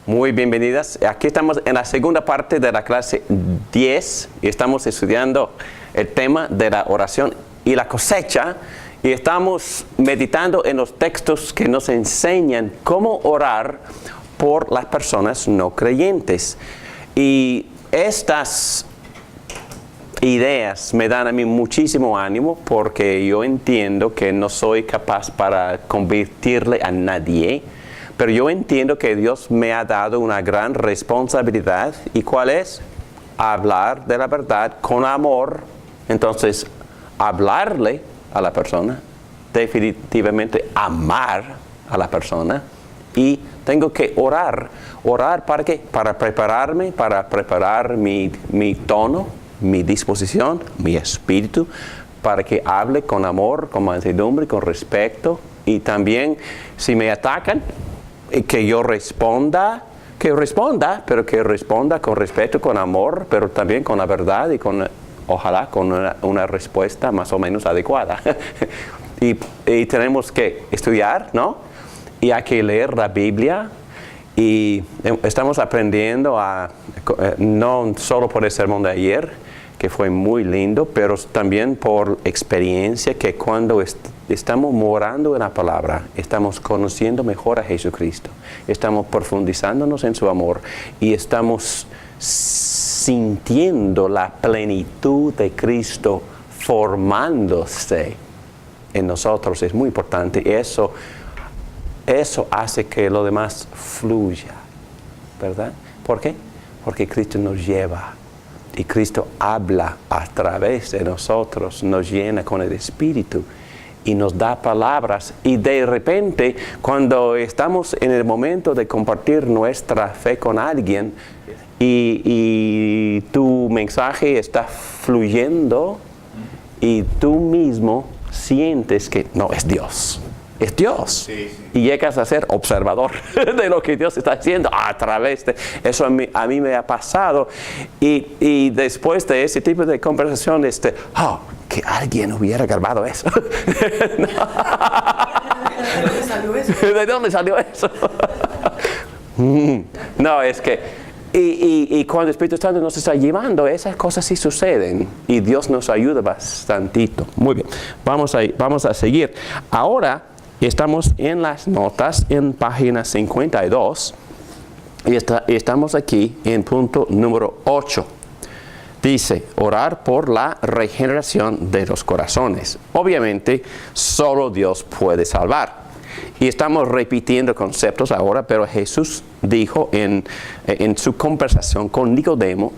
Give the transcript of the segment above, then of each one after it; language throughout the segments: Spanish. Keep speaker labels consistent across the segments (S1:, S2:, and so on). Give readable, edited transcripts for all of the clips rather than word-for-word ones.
S1: Muy bienvenidas. Aquí estamos en la segunda parte de la clase 10 y estamos estudiando el tema de la oración y la cosecha y estamos meditando en los textos que nos enseñan cómo orar por las personas no creyentes. Y estas ideas me dan a mí muchísimo ánimo porque yo entiendo que no soy capaz para convertirle a nadie. Pero yo entiendo que Dios me ha dado una gran responsabilidad. ¿Y cuál es? Hablar de la verdad con amor. Entonces, hablarle a la persona, definitivamente amar a la persona. Y tengo que orar. ¿Orar para qué? Para prepararme, para preparar mi tono, mi disposición, mi espíritu, para que hable con amor, con mansedumbre, con respeto. Y también, si me atacan, que yo responda, pero que responda con respeto, con amor, pero también con la verdad y ojalá con una respuesta más o menos adecuada. y tenemos que estudiar, ¿no? Y hay que leer la Biblia y estamos aprendiendo no solo por el sermón de ayer, que fue muy lindo, pero también por experiencia que cuando estamos morando en la palabra, estamos conociendo mejor a Jesucristo, estamos profundizándonos en su amor y estamos sintiendo la plenitud de Cristo formándose en nosotros. Es muy importante. Eso hace que lo demás fluya, ¿verdad? ¿Por qué? Porque Cristo nos lleva. Y Cristo habla a través de nosotros, nos llena con el Espíritu y nos da palabras. Y de repente, cuando estamos en el momento de compartir nuestra fe con alguien y tu mensaje está fluyendo y tú mismo sientes que no es Dios. Es Dios. Sí. Y llegas a ser observador de lo que Dios está haciendo a través de eso. A mí me ha pasado. Y después de ese tipo de conversación, que alguien hubiera grabado eso. ¿De dónde salió eso? ¿De dónde salió eso? No, es que y cuando el Espíritu Santo nos está llevando, esas cosas sí suceden y Dios nos ayuda bastantito. Muy bien, vamos a seguir. Ahora estamos en las notas en página 52 y estamos aquí en punto número 8. Dice, orar por la regeneración de los corazones. Obviamente, solo Dios puede salvar. Y estamos repitiendo conceptos ahora, pero Jesús dijo en su conversación con Nicodemo.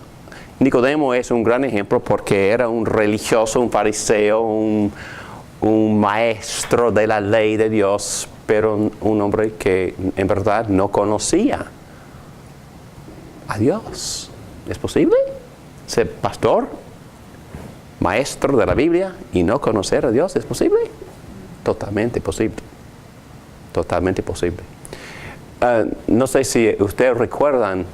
S1: Nicodemo es un gran ejemplo porque era un religioso, un fariseo, un maestro de la ley de Dios, pero un hombre que en verdad no conocía a Dios. ¿Es posible ser pastor, maestro de la Biblia y no conocer a Dios? ¿Es posible? Totalmente posible. Totalmente posible. No sé si ustedes recuerdan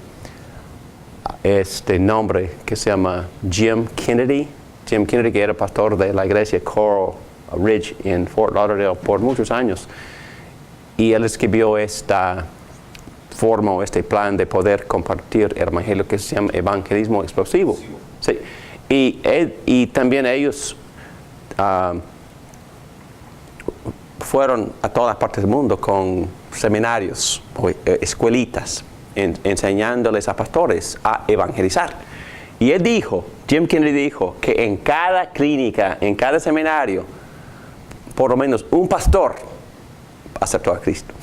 S1: este nombre que se llama Jim Kennedy. Jim Kennedy, que era pastor de la iglesia Coral Ridge en Fort Lauderdale por muchos años. Y él escribió esta forma o este plan de poder compartir el evangelio que se llama evangelismo explosivo. Sí. Y también ellos fueron a todas partes del mundo con seminarios o escuelitas enseñándoles a pastores a evangelizar. Y él dijo, Jim Kennedy dijo, que en cada clínica, en cada seminario, por lo menos un pastor aceptó a Cristo.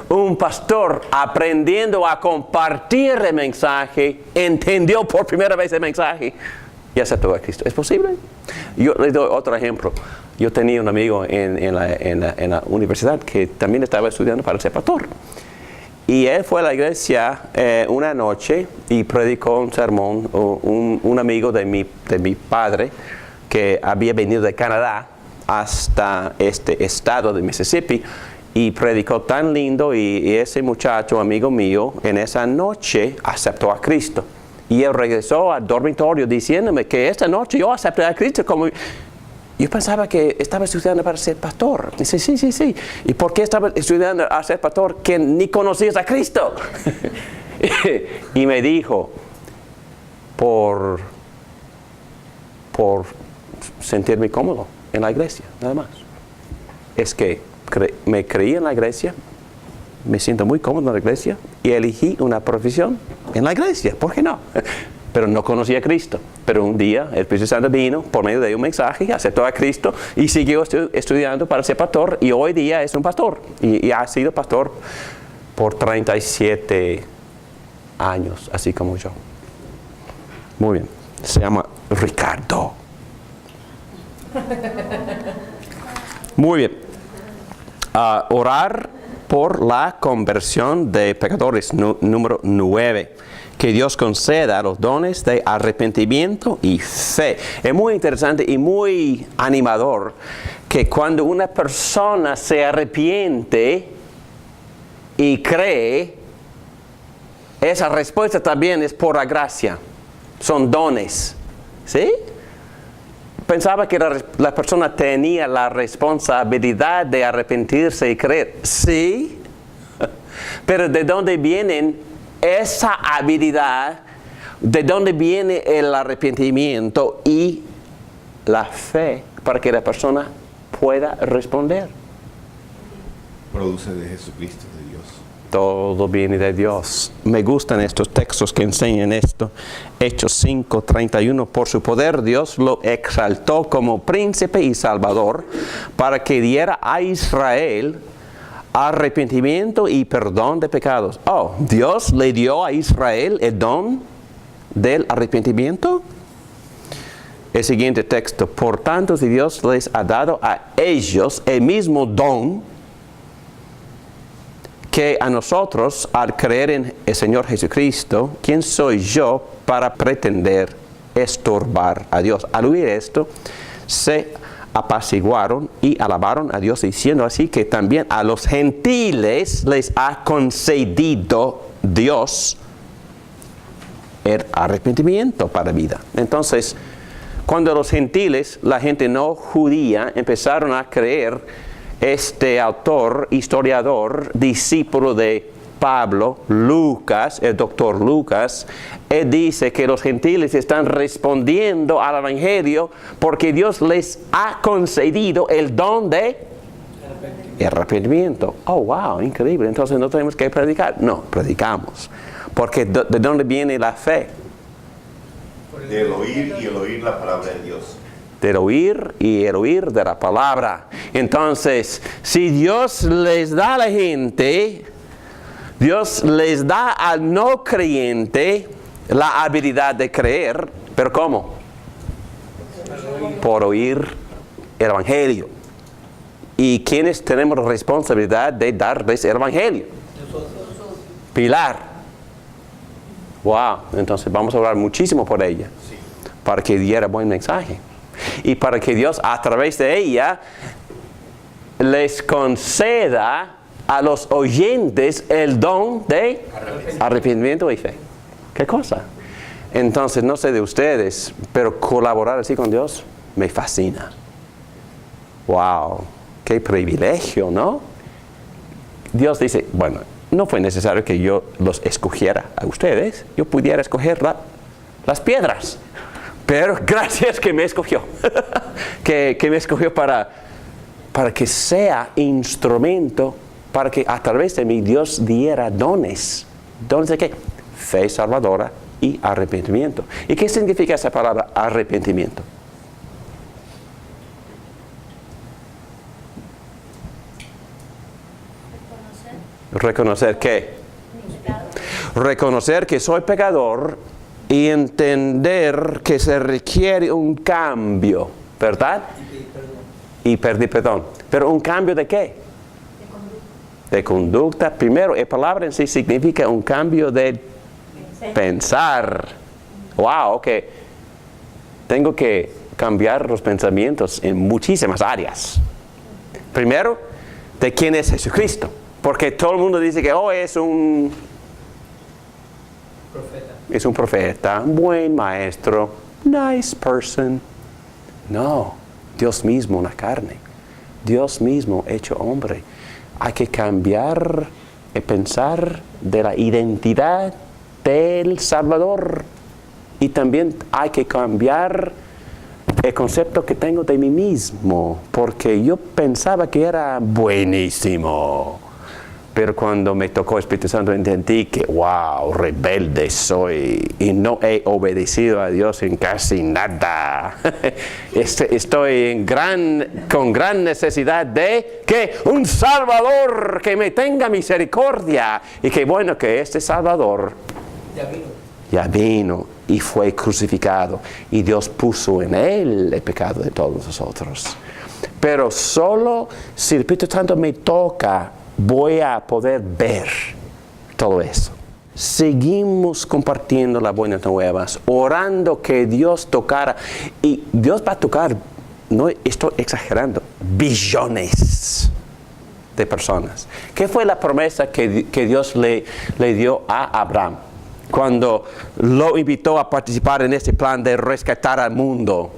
S1: Un pastor aprendiendo a compartir el mensaje, entendió por primera vez el mensaje y aceptó a Cristo. ¿Es posible? Yo les doy otro ejemplo. Yo tenía un amigo en la universidad que también estaba estudiando para ser pastor. Y él fue a la iglesia una noche y predicó un sermón. Un amigo de mi padre que había venido de Canadá hasta este estado de Mississippi y predicó tan lindo y ese muchacho, amigo mío, en esa noche aceptó a Cristo. Y él regresó al dormitorio diciéndome que esta noche yo acepté a Cristo como... Yo pensaba que estaba estudiando para ser pastor. Dice, sí. ¿Y por qué estaba estudiando a ser pastor que ni conocías a Cristo? Y me dijo, por sentirme cómodo en la iglesia, nada más. Es que me creí en la iglesia, me siento muy cómodo en la iglesia y elegí una profesión en la iglesia. ¿Por qué no? Pero no conocía a Cristo. Pero un día el Espíritu Santo vino por medio de un mensaje, aceptó a Cristo y siguió estudiando para ser pastor y hoy día es un pastor. Y ha sido pastor por 37 años, así como yo. Muy bien. Se llama Ricardo. Muy bien. Orar por la conversión de pecadores, número 9. Que Dios conceda los dones de arrepentimiento y fe. Es muy interesante y muy animador que cuando una persona se arrepiente y cree, esa respuesta también es por la gracia. Son dones. ¿Sí? Pensaba que la persona tenía la responsabilidad de arrepentirse y creer. Sí. Pero ¿de dónde vienen esa habilidad? ¿De dónde viene el arrepentimiento y la fe para que la persona pueda responder?
S2: Produce de Jesucristo, de Dios.
S1: Todo viene de Dios. Me gustan estos textos que enseñan esto. Hechos 5:31. Por su poder Dios lo exaltó como príncipe y salvador para que diera a Israel arrepentimiento y perdón de pecados. Oh, Dios le dio a Israel el don del arrepentimiento. El siguiente texto. Por tanto, si Dios les ha dado a ellos el mismo don que a nosotros al creer en el Señor Jesucristo, ¿quién soy yo para pretender estorbar a Dios? Al oír esto, se apaciguaron y alabaron a Dios, diciendo así que también a los gentiles les ha concedido Dios el arrepentimiento para vida. Entonces, cuando los gentiles, la gente no judía, empezaron a creer, este autor, historiador, discípulo de Pablo, Lucas, el doctor Lucas, él dice que los gentiles están respondiendo al evangelio porque Dios les ha concedido el don de arrepentimiento. Oh, wow, increíble. Entonces no tenemos que predicar. No, predicamos. Porque ¿de dónde viene la fe?
S2: Del oír y el oír la palabra de Dios.
S1: Del oír y el oír de la palabra. Entonces, si Dios les da a la gente, Dios les da al no creyente la habilidad de creer, pero ¿cómo? Por oír el evangelio. ¿Y quiénes tenemos la responsabilidad de darles el evangelio? Pilar. Wow, entonces vamos a orar muchísimo por ella, para que diera buen mensaje. Y para que Dios a través de ella les conceda a los oyentes el don de arrepentimiento y fe. ¿Qué cosa? Entonces, no sé de ustedes, pero colaborar así con Dios me fascina. ¡Wow! ¡Qué privilegio!, ¿no? Dios dice, bueno, no fue necesario que yo los escogiera a ustedes. Yo pudiera escoger las piedras. Pero gracias que me escogió. que me escogió para que sea instrumento, para que a través de mí Dios diera dones. ¿Dones de qué? Fe salvadora y arrepentimiento. ¿Y qué significa esa palabra arrepentimiento? ¿Reconocer qué? Reconocer que soy pecador y entender que se requiere un cambio, ¿verdad? Y pedir perdón. ¿Pero un cambio de qué? De conducta. Primero, la palabra en sí significa un cambio de pensar. Wow, ok. Tengo que cambiar los pensamientos en muchísimas áreas. Primero, de quién es Jesucristo. Porque todo el mundo dice que es un profeta, un buen maestro, nice person. No, Dios mismo en la carne, Dios mismo hecho hombre. Hay que cambiar el pensar de la identidad del Salvador y también hay que cambiar el concepto que tengo de mí mismo, porque yo pensaba que era buenísimo. Pero cuando me tocó el Espíritu Santo entendí que, wow, rebelde soy y no he obedecido a Dios en casi nada. Estoy con gran necesidad de que un Salvador que me tenga misericordia. Y qué bueno que este Salvador ya vino y fue crucificado. Y Dios puso en él el pecado de todos nosotros. Pero solo si el Espíritu Santo me toca, voy a poder ver todo eso. Seguimos compartiendo las buenas nuevas, orando que Dios tocara. Y Dios va a tocar, no estoy exagerando, billones de personas. ¿Qué fue la promesa que Dios le dio a Abraham cuando lo invitó a participar en este plan de rescatar al mundo?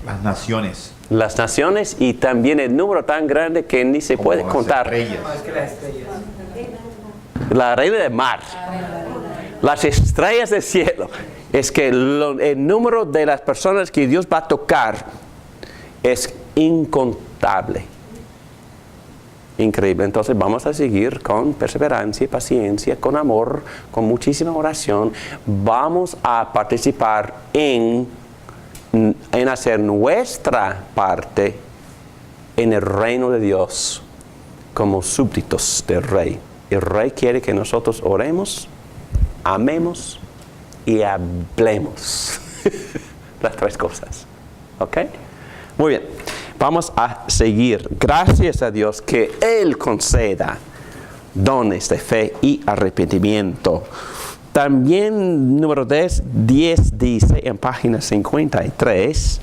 S2: Las naciones.
S1: Las naciones y también el número tan grande que ni se puede contar. La reina del mar. Las estrellas del cielo. Es que el número de las personas que Dios va a tocar es incontable. Increíble. Entonces vamos a seguir con perseverancia y paciencia, con amor, con muchísima oración. Vamos a participar en hacer nuestra parte en el reino de Dios como súbditos del Rey. El Rey quiere que nosotros oremos, amemos y hablemos. Las tres cosas. ¿Ok? Muy bien. Vamos a seguir. Gracias a Dios que Él conceda dones de fe y arrepentimiento. También, número 10 dice en página 53,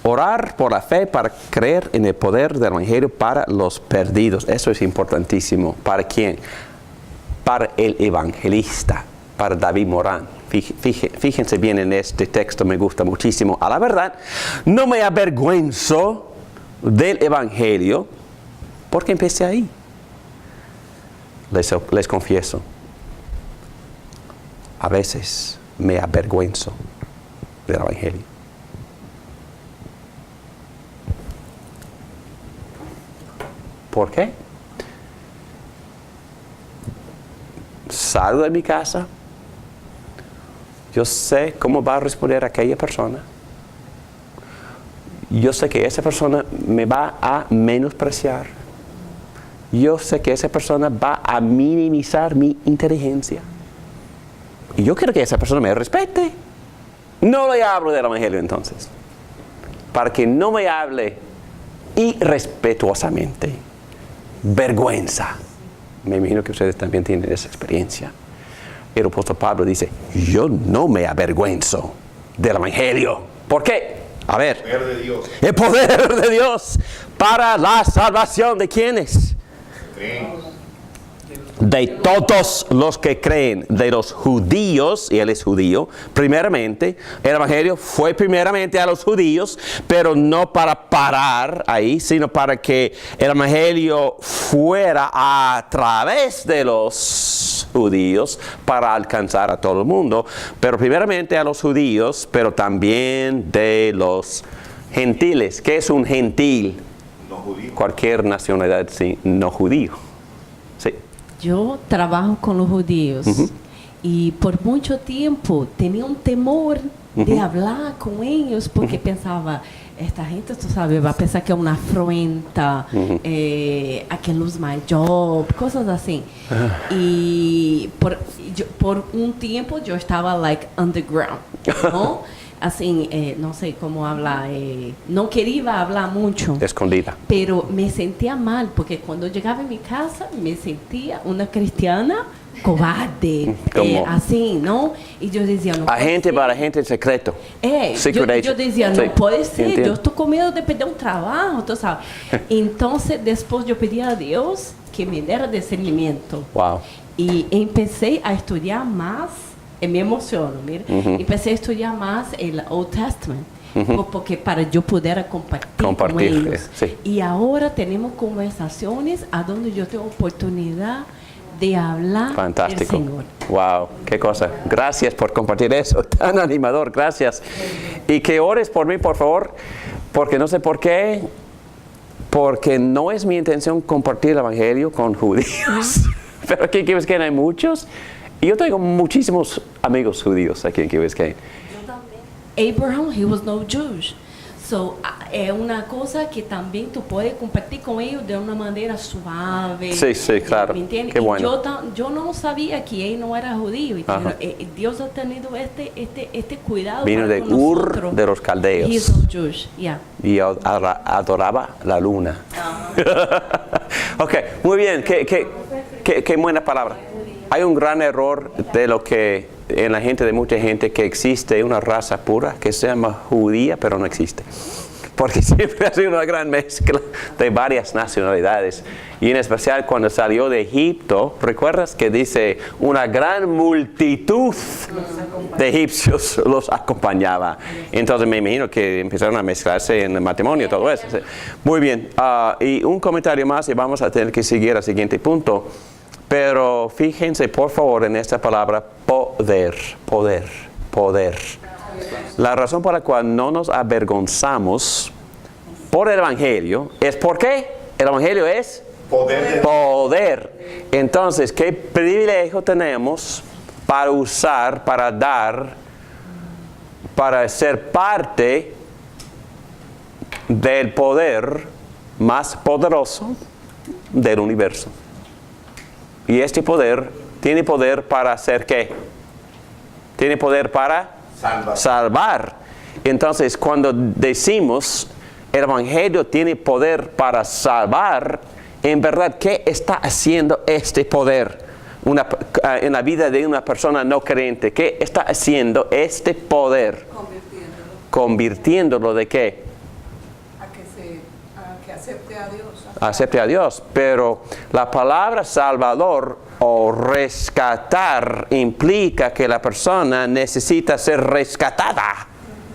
S1: orar por la fe para creer en el poder del Evangelio para los perdidos. Eso es importantísimo. ¿Para quién? Para el evangelista, para David Morán. Fíjense bien en este texto, me gusta muchísimo. A la verdad, no me avergüenzo del Evangelio, porque empecé ahí. Les confieso. A veces me avergüenzo del Evangelio. ¿Por qué? Salgo de mi casa. Yo sé cómo va a responder aquella persona. Yo sé que esa persona me va a menospreciar. Yo sé que esa persona va a minimizar mi inteligencia. Y yo quiero que esa persona me respete. No le hablo del Evangelio entonces. Para que no me hable irrespetuosamente. Vergüenza. Me imagino que ustedes también tienen esa experiencia. El apóstol Pablo dice, yo no me avergüenzo del Evangelio. ¿Por qué? A ver.
S2: El poder de Dios.
S1: El poder de Dios para la salvación de ¿quiénes?
S2: Creen.
S1: De todos los que creen, de los judíos, y él es judío, primeramente, el Evangelio fue primeramente a los judíos, pero no para parar ahí, sino para que el Evangelio fuera a través de los judíos para alcanzar a todo el mundo, pero primeramente a los judíos, pero también de los gentiles. ¿Qué es un gentil?
S2: No judío.
S1: Cualquier nacionalidad no judío. Sí.
S3: Yo trabajo con los judíos y por mucho tiempo tenía un temor de hablar con ellos porque pensaba, esta gente, tú sabes, va a pensar que es una afrenta, a que luz mayor, cosas así. Y por un tiempo yo estaba like underground, ¿no? así, no sé cómo hablar, no quería hablar mucho.
S1: Escondida.
S3: Pero me sentía mal, porque cuando llegaba a mi casa me sentía una cristiana cobarde,
S1: Como-
S3: así, ¿no? Y yo decía, no puede
S1: Agente
S3: ser.
S1: para agente secreto. Secret
S3: Yo
S1: agent.
S3: decía, no
S1: Sí,
S3: puede ser,
S1: entiendo.
S3: yo estoy con miedo de perder un trabajo, tú sabes. Entonces, después yo pedí a Dios que me diera discernimiento.
S1: Wow.
S3: Y empecé a estudiar más, me emociono, mira, empecé a estudiar más el Old Testament, porque para yo poder compartir con ellos.
S1: Sí.
S3: Y ahora tenemos conversaciones a donde yo tengo oportunidad de hablar
S1: Fantástico.
S3: del Señor.
S1: Wow, qué cosa. Gracias por compartir eso. Tan animador, gracias. Y que ores por mí, por favor, porque no sé por qué, porque no es mi intención compartir el evangelio con judíos. Pero aquí en Key Biscayne hay muchos. Y yo tengo muchísimos amigos judíos aquí en Key Biscayne.
S3: Abraham, he was no Jewish. So, es una cosa que también tú puedes compartir con ellos de una manera suave.
S1: Sí, sí, claro.
S3: ¿Me entiendes?
S1: Qué
S3: Y
S1: bueno.
S3: yo no sabía que él no era judío. Y
S1: Ajá.
S3: Dios ha tenido este cuidado.
S1: Vino
S3: para
S1: de
S3: con
S1: Ur
S3: nosotros.
S1: de los caldeos.
S3: He is no Jewish, yeah.
S1: Y adoraba la luna. Ok, muy bien, qué buena palabra. Hay un gran error de lo que en la gente de mucha gente, que existe una raza pura que se llama judía, pero no existe. Porque siempre ha sido una gran mezcla de varias nacionalidades. Y en especial cuando salió de Egipto, ¿recuerdas que dice una gran multitud de egipcios los acompañaba? Entonces me imagino que empezaron a mezclarse en el matrimonio, todo eso. Muy bien, y un comentario más y vamos a tener que seguir al siguiente punto. Pero fíjense por favor en esta palabra poder, poder, poder. La razón por la cual no nos avergonzamos por el Evangelio es porque el Evangelio es
S2: Poder de
S1: poder. Entonces, ¿qué privilegio tenemos para usar, para dar, para ser parte del poder más poderoso del universo? Y este poder tiene poder para hacer ¿qué? Tiene poder para salvar. Entonces, cuando decimos el Evangelio tiene poder para salvar, en verdad, ¿qué está haciendo este poder en la vida de una persona no creyente? ¿Qué está haciendo este poder? Convirtiéndolo ¿de qué?
S4: A que acepte a Dios.
S1: Acepte a Dios, pero la palabra salvador o rescatar implica que la persona necesita ser rescatada.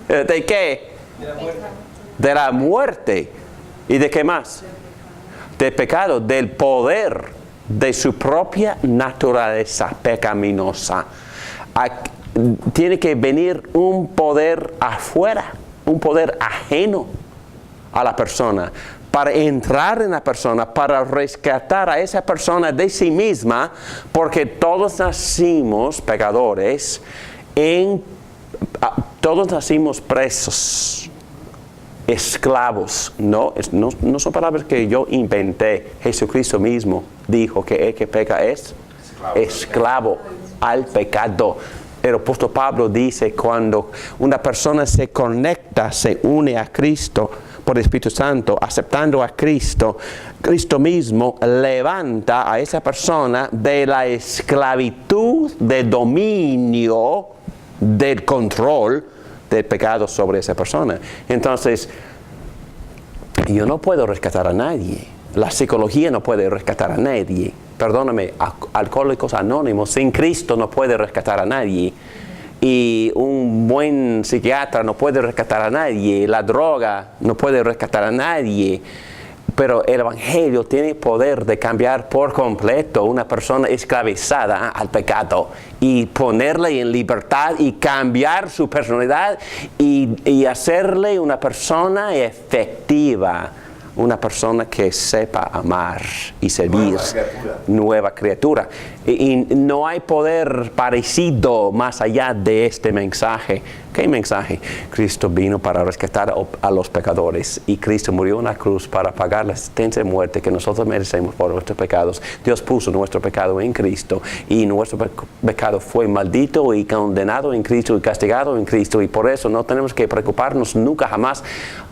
S1: ¿De qué? De la muerte. ¿Y de qué más? Del pecado, del poder de su propia naturaleza pecaminosa. Tiene que venir un poder afuera, un poder ajeno a la persona, para entrar en la persona, para rescatar a esa persona de sí misma, porque todos nacimos pecadores, todos nacimos presos, esclavos. No son palabras que yo inventé. Jesucristo mismo dijo que el que peca es esclavo al pecado. El apóstol Pablo dice, cuando una persona se conecta, se une a Cristo por el Espíritu Santo, aceptando a Cristo, Cristo mismo levanta a esa persona de la esclavitud, del dominio, del control del pecado sobre esa persona. Entonces, yo no puedo rescatar a nadie. La psicología no puede rescatar a nadie. Perdóname, Alcohólicos Anónimos sin Cristo no puede rescatar a nadie. Y un buen psiquiatra no puede rescatar a nadie. La droga no puede rescatar a nadie. Pero el Evangelio tiene poder de cambiar por completo una persona esclavizada al pecado y ponerle en libertad y cambiar su personalidad y hacerle una persona efectiva una persona que sepa amar y servir. Nueva criatura. Y no hay poder parecido más allá de este mensaje. ¿Qué mensaje? Cristo vino para rescatar a los pecadores y Cristo murió en la cruz para pagar la sentencia de muerte que nosotros merecemos por nuestros pecados. Dios puso nuestro pecado en Cristo y nuestro pecado fue maldito y condenado en Cristo y castigado en Cristo, y por eso no tenemos que preocuparnos nunca jamás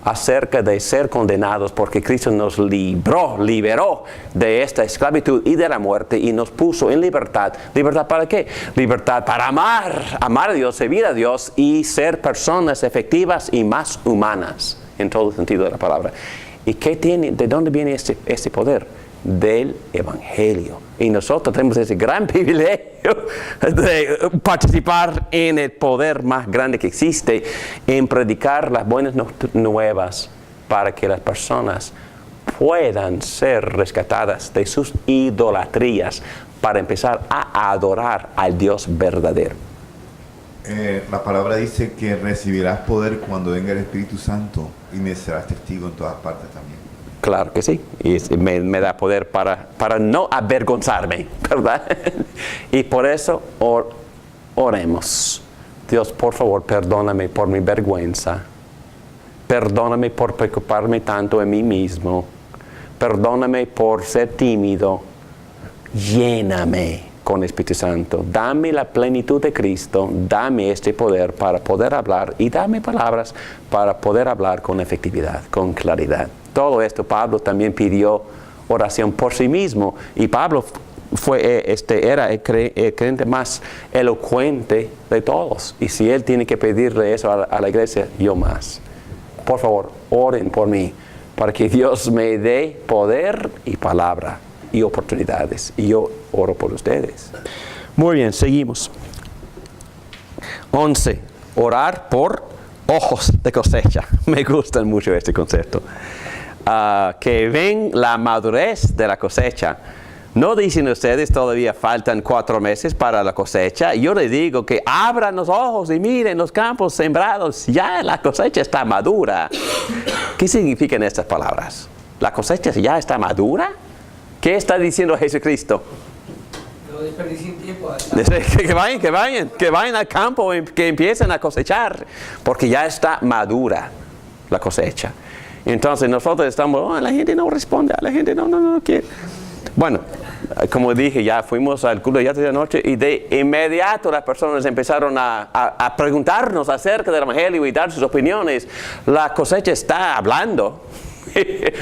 S1: acerca de ser condenados, porque Cristo nos liberó de esta esclavitud y de la muerte y nos puso en libertad. ¿Libertad para qué? Libertad para amar a Dios, servir a Dios y ser personas efectivas y más humanas en todo el sentido de la palabra. ¿Y de dónde viene este poder? Del Evangelio. Y nosotros tenemos ese gran privilegio de participar en el poder más grande que existe, en predicar las buenas nuevas para que las personas puedan ser rescatadas de sus idolatrías para empezar a adorar al Dios verdadero.
S2: La palabra dice que recibirás poder cuando venga el Espíritu Santo y me serás testigo en todas partes también.
S1: Claro que sí, y me da poder para no avergonzarme, ¿verdad? Y por eso oremos. Dios, por favor, perdóname por mi vergüenza. Perdóname por preocuparme tanto en mí mismo. Perdóname por ser tímido. Lléname con el Espíritu Santo. Dame la plenitud de Cristo. Dame este poder para poder hablar y dame palabras para poder hablar con efectividad, con claridad. Todo esto Pablo también pidió oración por sí mismo, y Pablo era el creyente más elocuente de todos, y si él tiene que pedirle eso a la iglesia, yo más. Por favor, oren por mí para que Dios me dé poder y palabra y oportunidades, y yo oro por ustedes. Muy bien, seguimos. 11. Orar por ojos de cosecha. Me gusta mucho este concepto. Que ven la madurez de la cosecha. ¿No dicen ustedes todavía faltan 4 meses para la cosecha? Yo les digo que abran los ojos y miren los campos sembrados. Ya la cosecha está madura. ¿Qué significan estas palabras? ¿La cosecha ya está madura? ¿Qué está diciendo Jesucristo?
S4: No desperdicien tiempo.
S1: Que vayan al campo y que empiecen a cosechar, porque ya está madura la cosecha. Entonces nosotros estamos, la gente no responde, la gente no quiere. Bueno, como dije, ya fuimos al culto de la noche y de inmediato las personas empezaron a preguntarnos acerca del Evangelio y dar sus opiniones. La cosecha está hablando,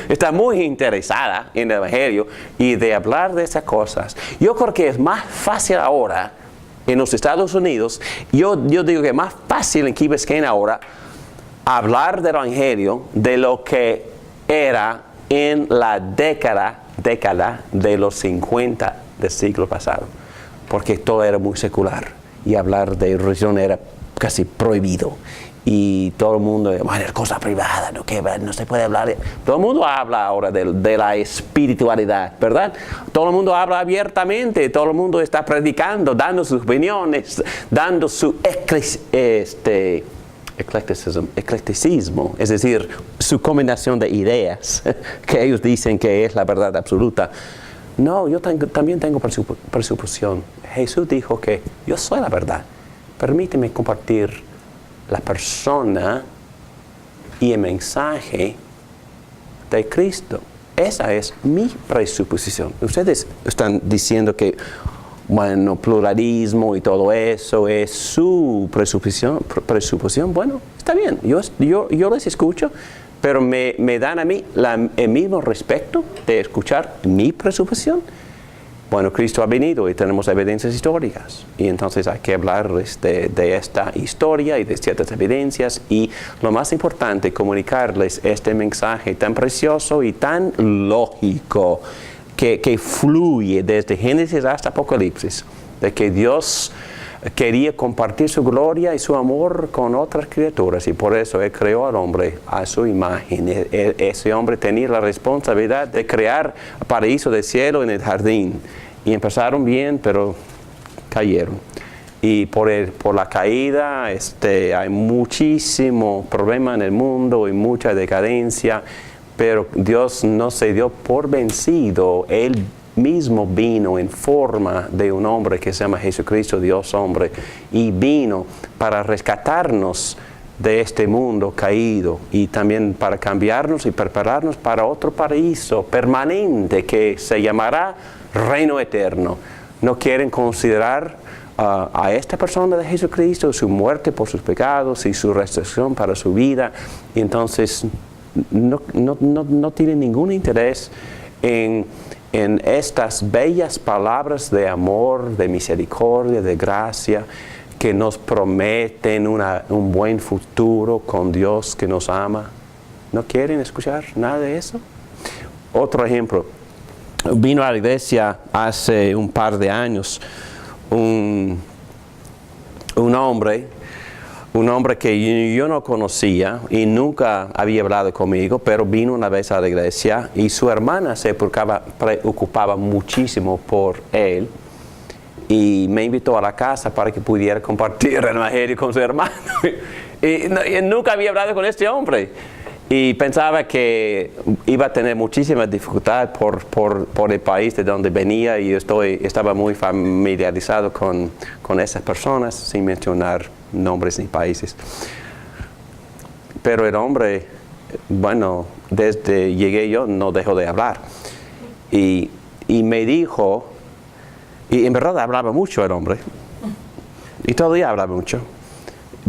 S1: está muy interesada en el Evangelio y de hablar de esas cosas. Yo creo que es más fácil ahora en los Estados Unidos, yo digo que es más fácil en Key Biscayne ahora hablar del Evangelio de lo que era en la década de los 50 del siglo pasado, porque todo era muy secular y hablar de religión era casi prohibido, y todo el mundo, bueno, es cosa privada, no se puede hablar. Todo el mundo habla ahora de la espiritualidad, ¿verdad? Todo el mundo habla abiertamente, todo el mundo está predicando, dando sus opiniones, dando su eclecticismo, es decir, su combinación de ideas que ellos dicen que es la verdad absoluta. No, yo también tengo presuposición. Jesús dijo que yo soy la verdad. Permíteme compartir la persona y el mensaje de Cristo. Esa es mi presuposición. Ustedes están diciendo que, bueno, pluralismo y todo eso es su presuposición. Bueno, está bien, yo les escucho, pero me dan a mí el mismo respeto de escuchar mi presuposición. Bueno, Cristo ha venido y tenemos evidencias históricas, y entonces hay que hablar de esta historia y de ciertas evidencias, y lo más importante, comunicarles este mensaje tan precioso y tan lógico que fluye desde Génesis hasta Apocalipsis, de que Dios quería compartir su gloria y su amor con otras criaturas, y por eso Él creó al hombre a su imagen. Ese hombre tenía la responsabilidad de crear el paraíso del cielo en el jardín, y empezaron bien, pero cayeron. Y por la caída hay muchísimo problema en el mundo y mucha decadencia. Pero Dios no se dio por vencido. Él mismo vino en forma de un hombre que se llama Jesucristo, Dios hombre, y vino para rescatarnos de este mundo caído y también para cambiarnos y prepararnos para otro paraíso permanente que se llamará reino eterno. ¿No quieren considerar a esta persona de Jesucristo, su muerte por sus pecados y su resurrección para su vida? Y entonces no tienen ningún interés en estas bellas palabras de amor, de misericordia, de gracia, que nos prometen un buen futuro con Dios que nos ama. ¿No quieren escuchar nada de eso? Otro ejemplo. Vino a la iglesia hace un par de años un hombre que yo no conocía y nunca había hablado conmigo, pero vino una vez a la iglesia y su hermana se preocupaba muchísimo por él y me invitó a la casa para que pudiera compartir el evangelio con su hermano. y nunca había hablado con este hombre y pensaba que iba a tener muchísima dificultad por el país de donde venía y estaba muy familiarizado con esas personas, sin mencionar nombres ni países. Pero el hombre, bueno, desde llegué yo no dejó de hablar. Y me dijo, y en verdad hablaba mucho el hombre, y todavía hablaba mucho,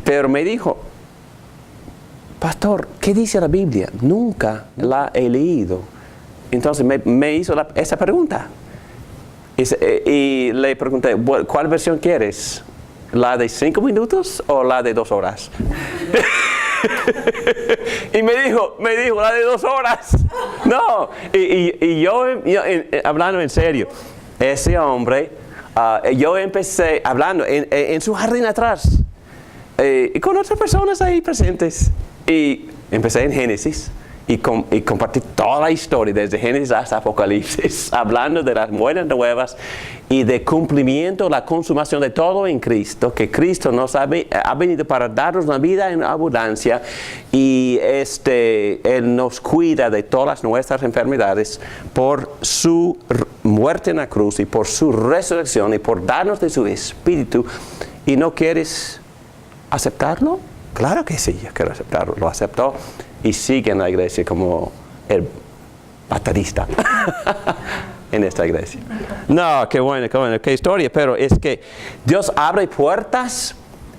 S1: pero me dijo: pastor, ¿qué dice la Biblia? Nunca la he leído. Entonces me hizo esa pregunta. Y le pregunté: ¿cuál versión quieres? ¿La de 5 minutos o la de 2 horas? Y me dijo, la de 2 horas. No, y yo hablando en serio, ese hombre, yo empecé hablando en su jardín atrás, y con otras personas ahí presentes. Y empecé en Génesis y compartí toda la historia desde Génesis hasta Apocalipsis, hablando de las buenas nuevas y de cumplimiento, la consumación de todo en Cristo, que Cristo nos ha venido para darnos una vida en abundancia y Él nos cuida de todas nuestras enfermedades por su muerte en la cruz y por su resurrección y por darnos de su Espíritu. ¿Y no quieres aceptarlo? Claro que sí, yo quiero aceptarlo. Lo aceptó y sigue en la iglesia como el baterista en esta iglesia. No, qué bueno, qué historia. Pero es que Dios abre puertas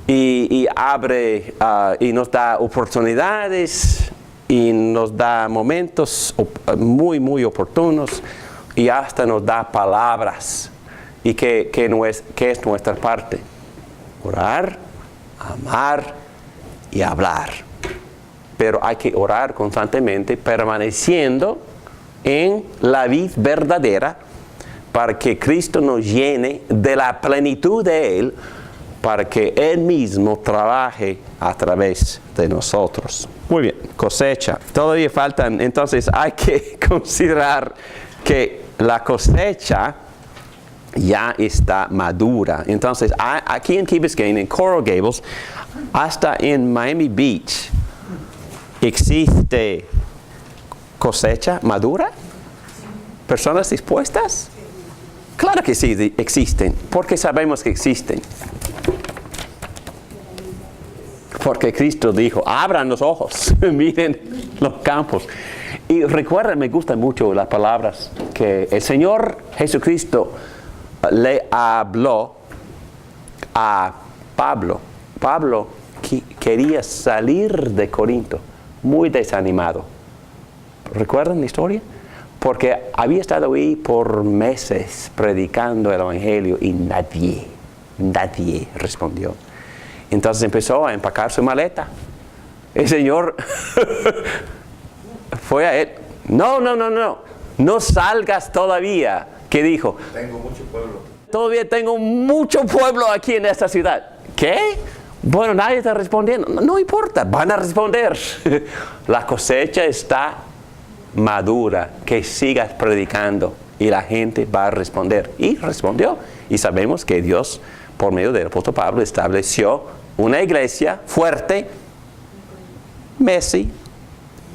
S1: y abre y nos da oportunidades y nos da momentos muy, muy oportunos y hasta nos da palabras. ¿Y qué es nuestra parte? Orar, amar y hablar. Pero hay que orar constantemente, permaneciendo en la vid verdadera, para que Cristo nos llene de la plenitud de Él, para que Él mismo trabaje a través de nosotros. Muy bien, cosecha. Todavía faltan, entonces hay que considerar que la cosecha ya está madura. Entonces, aquí en Key Biscayne, en Coral Gables, hasta en Miami Beach, ¿existe cosecha madura? ¿Personas dispuestas? Claro que sí existen. ¿Por qué sabemos que existen? Porque Cristo dijo: abran los ojos, miren los campos. Y recuerden, me gustan mucho las palabras que el Señor Jesucristo le habló a Pablo. Pablo quería salir de Corinto, muy desanimado. ¿Recuerdan la historia? Porque había estado ahí por meses predicando el evangelio y nadie respondió. Entonces empezó a empacar su maleta. El Señor fue a él: no salgas todavía. ¿Qué dijo?
S2: Tengo mucho pueblo.
S1: Todavía tengo mucho pueblo aquí en esta ciudad. ¿Qué? Bueno, nadie está respondiendo. No importa, van a responder. La cosecha está madura. Que sigas predicando y la gente va a responder. Y respondió. Y sabemos que Dios, por medio del apóstol Pablo, estableció una iglesia fuerte, messy,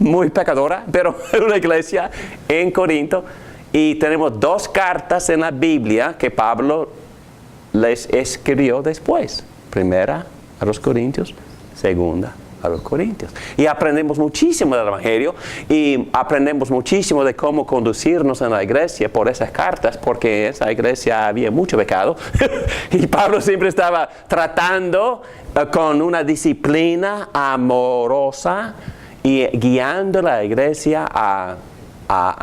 S1: muy pecadora, pero una iglesia en Corinto. Y tenemos 2 cartas en la Biblia que Pablo les escribió después. Primera a los Corintios, segunda a los Corintios. Y aprendemos muchísimo del Evangelio y aprendemos muchísimo de cómo conducirnos en la iglesia por esas cartas, porque en esa iglesia había mucho pecado. Y Pablo siempre estaba tratando con una disciplina amorosa y guiando a la iglesia a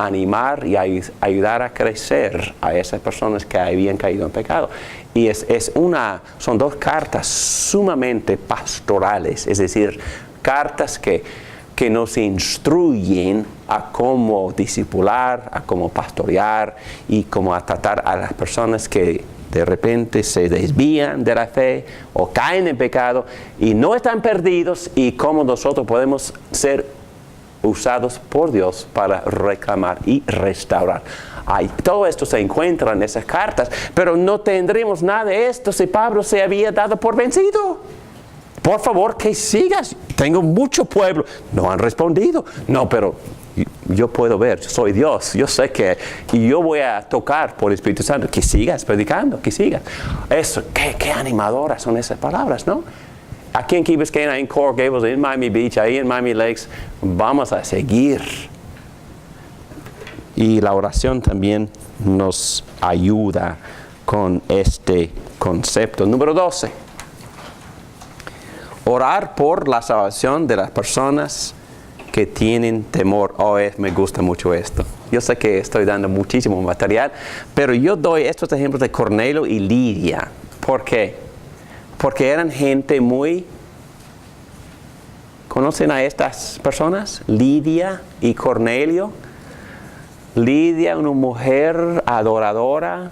S1: animar y a ayudar a crecer a esas personas que habían caído en pecado. Y son 2 cartas sumamente pastorales, es decir, cartas que nos instruyen a cómo discipular, a cómo pastorear y cómo a tratar a las personas que de repente se desvían de la fe o caen en pecado y no están perdidos, y cómo nosotros podemos ser usados por Dios para reclamar y restaurar. Todo esto se encuentra en esas cartas, pero no tendremos nada de esto si Pablo se había dado por vencido. Por favor, que sigas. Tengo mucho pueblo. No han respondido. No, pero yo puedo ver, soy Dios. Yo sé que yo voy a tocar por el Espíritu Santo. Que sigas predicando, que sigas. Eso, qué animadoras son esas palabras, ¿no? Aquí en Key Biscayne, en Coral Gables, en Miami Beach, ahí en Miami Lakes, vamos a seguir. Y la oración también nos ayuda con este concepto. Número 12. Orar por la salvación de las personas que tienen temor. Me gusta mucho esto. Yo sé que estoy dando muchísimo material, pero yo doy estos ejemplos de Cornelio y Lidia. ¿Por qué? Porque eran gente muy... ¿Conocen a estas personas? Lidia y Cornelio. Lidia, una mujer adoradora,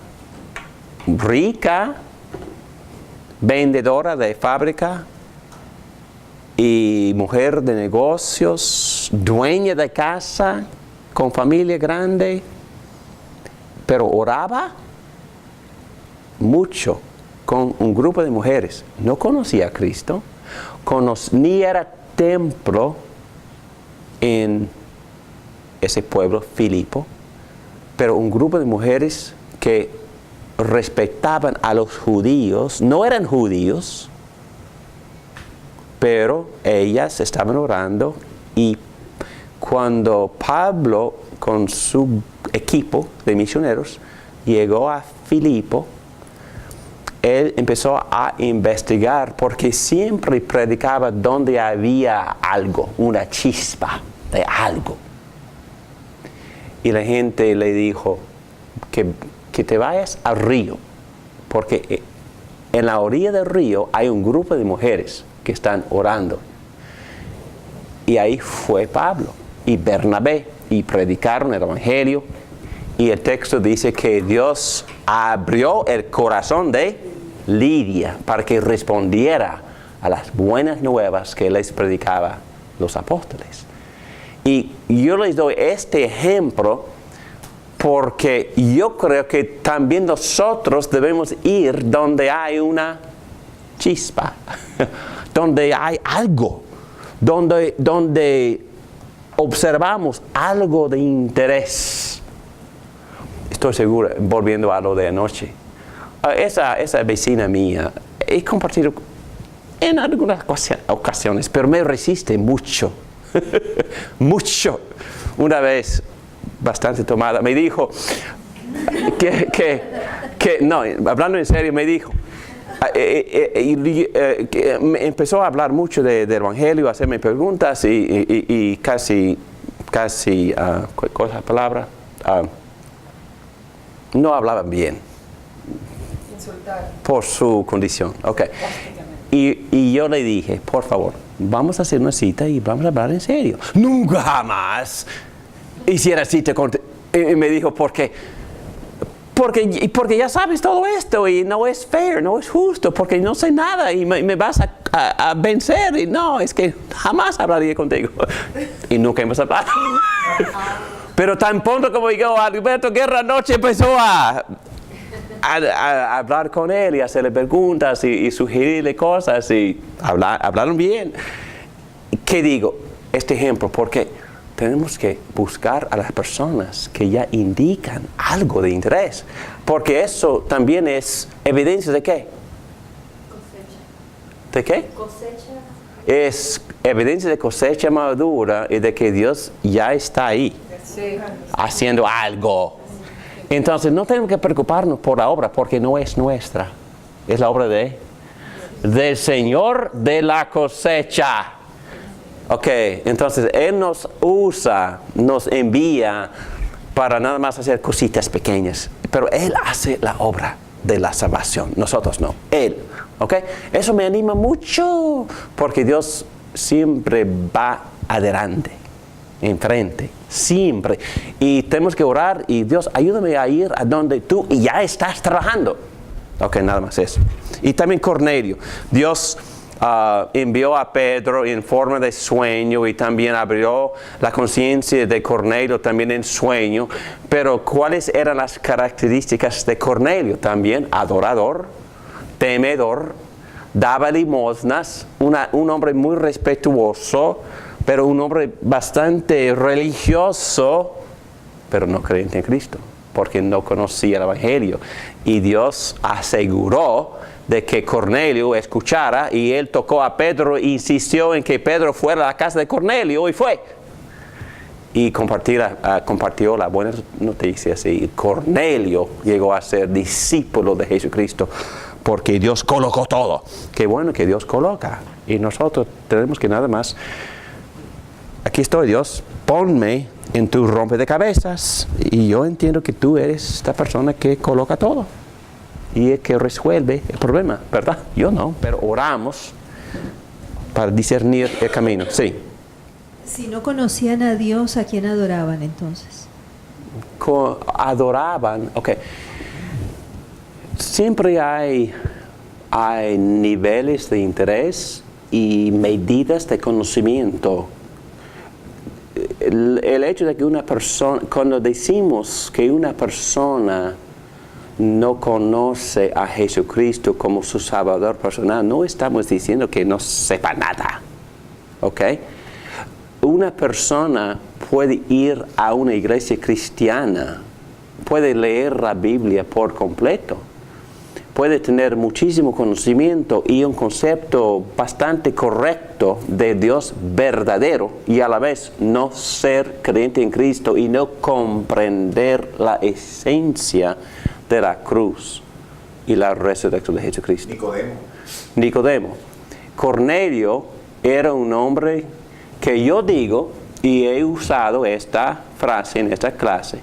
S1: rica, vendedora de fábrica y mujer de negocios, dueña de casa, con familia grande, pero oraba mucho con un grupo de mujeres. No conocía a Cristo, ni era templo en ese pueblo, Filipo, pero un grupo de mujeres que respetaban a los judíos, no eran judíos, pero ellas estaban orando. Y cuando Pablo con su equipo de misioneros llegó a Filipo, él empezó a investigar, porque siempre predicaba donde había algo, una chispa de algo. Y la gente le dijo que te vayas al río, porque en la orilla del río hay un grupo de mujeres que están orando. Y ahí fue Pablo y Bernabé y predicaron el Evangelio. Y el texto dice que Dios abrió el corazón de Lidia para que respondiera a las buenas nuevas que les predicaba los apóstoles. Y yo les doy este ejemplo porque yo creo que también nosotros debemos ir donde hay una chispa, donde hay algo, donde observamos algo de interés. Estoy seguro, volviendo a lo de anoche, esa vecina mía, he compartido en algunas ocasiones, pero me resiste mucho. Mucho. Una vez, bastante tomada, me dijo que no, hablando en serio, me dijo, me empezó a hablar mucho del Evangelio, a hacerme preguntas y casi, ¿cuál es la palabra? No hablaban bien. Insultar. Por su condición. Okay. Y yo le dije, por favor, vamos a hacer una cita y vamos a hablar en serio. Nunca jamás hiciera cita con... Y me dijo, ¿por qué? Porque ya sabes todo esto y no es fair, no es justo, porque no sé nada y me vas a vencer. Y no, es que jamás hablaría contigo. Y nunca hemos hablado. Pero tan pronto como llegó Alberto Guerra anoche, empezó a hablar con él y hacerle preguntas y sugerirle cosas y hablaron bien. ¿Qué digo? Este ejemplo, porque tenemos que buscar a las personas que ya indican algo de interés, porque eso también es evidencia de ¿qué? Cosecha. ¿De qué? Cosecha. Es evidencia de cosecha madura y de que Dios ya está ahí, sí, haciendo algo. Entonces no tenemos que preocuparnos por la obra, porque no es nuestra, es la obra del Señor de la cosecha. Ok, entonces Él nos usa, nos envía para nada más hacer cositas pequeñas, pero Él hace la obra de la salvación, nosotros no, Él. Ok, eso me anima mucho, porque Dios siempre va adelante, enfrente, siempre. Y tenemos que orar y Dios, ayúdame a ir a donde tú ya estás trabajando. Ok, nada más eso. Y también Cornelio, Dios envió a Pedro en forma de sueño y también abrió la conciencia de Cornelio también en sueño. Pero ¿cuáles eran las características de Cornelio? También adorador, temedor, daba limosnas, un hombre muy respetuoso, pero un hombre bastante religioso, pero no creyente en Cristo, porque no conocía el Evangelio. Y Dios aseguró de que Cornelio escuchara, y él tocó a Pedro e insistió en que Pedro fuera a la casa de Cornelio, y fue. Y compartió las buenas noticias, y Cornelio llegó a ser discípulo de Jesucristo, porque Dios colocó todo. Qué bueno que Dios coloca, y nosotros tenemos que nada más, aquí estoy Dios, ponme en tu rompecabezas, y yo entiendo que tú eres esta persona que coloca todo y es que resuelve el problema, ¿verdad? Yo no, pero oramos para discernir el camino. Sí.
S5: Si no conocían a Dios, ¿a quién adoraban entonces?
S1: Adoraban, ok. Siempre hay niveles de interés y medidas de conocimiento. El hecho de que una persona, cuando decimos que una persona no conoce a Jesucristo como su Salvador personal, no estamos diciendo que no sepa nada, ¿ok? Una persona puede ir a una iglesia cristiana, puede leer la Biblia por completo, puede tener muchísimo conocimiento y un concepto bastante correcto de Dios verdadero, y a la vez no ser creyente en Cristo y no comprender la esencia de la cruz y la resurrección de Jesucristo. Nicodemo. Cornelio era un hombre que yo digo, y he usado esta frase en esta clase,